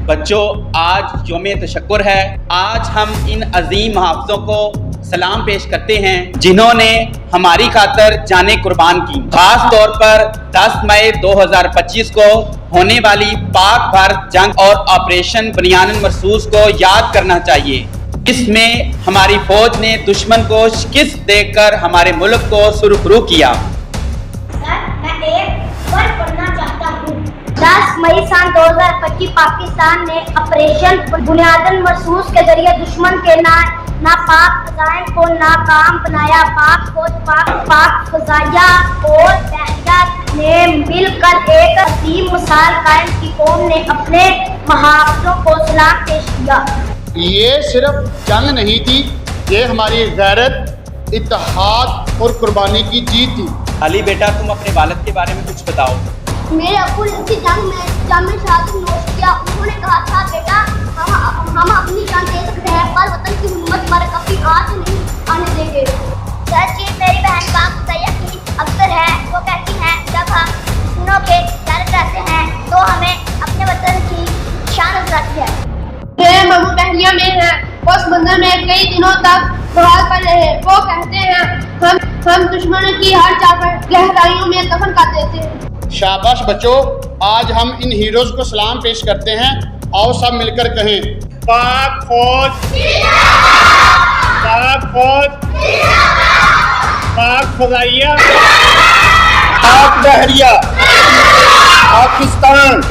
بچوں، آج یوم تشکر ہے۔ آج ہم ان عظیم محافظوں کو سلام پیش کرتے ہیں جنہوں نے ہماری خاطر جانیں قربان کی۔ خاص طور پر 10 مئی 2025 کو ہونے والی پاک بھارت جنگ اور آپریشن بنیان مرصوص کو یاد کرنا چاہیے، جس میں ہماری فوج نے دشمن کو شکست دے کر ہمارے ملک کو سرخرو کیا۔ میں ایک ورڈ پڑھنا چاہتا ہوں۔ 10 مئی سال 2025 پاکستان نے آپریشن بنیادن مرصوص کے ذریعے دشمن کے ناپاک عزائم کو ناکام بنایا۔ پاک فوج، پاک فضائیہ اور بحریہ نے مل کر ایک عظیم مثال قائم کی۔ قوم نے اپنے محافظوں کو سلام پیش کیا۔ یہ صرف جنگ نہیں تھی، یہ ہماری غیرت، اتحاد اور قربانی کی جیت تھی۔ علی بیٹا، تم اپنے والد کے بارے میں کچھ بتاؤ۔ میرے ابو نے اسی جنگ میں جام شہادت نوش کیا۔ انہوں نے کہا تھا، بیٹا ہم اپنی جان دے سکتے ہیں پر وطن کی حرمت پر کبھی آنچ نہیں آنے دیں گے۔ سچ میری بہن پاک فضائیہ کی افسر ہے، وہ کہتی ہیں جب ہم دشمنوں کے ڈر رہتے ہیں تو ہمیں اپنے وطن کی شان نظر آتی ہے۔ میرے ماموں بحریہ میں ہیں، وہ سمندر میں کئی دنوں تک بحال پر رہے۔ وہ کہتے ہیں ہم دشمنوں کی ہر جا پر گہرائیوں میں دفن کر دیتے ہیں۔ شاباش بچوں، آج ہم ان ہیروز کو سلام پیش کرتے ہیں۔ آؤ سب مل کر کہیں، پاک فوج، پاک فوج، پاک فضائیہ، پاک بحریہ، پاکستان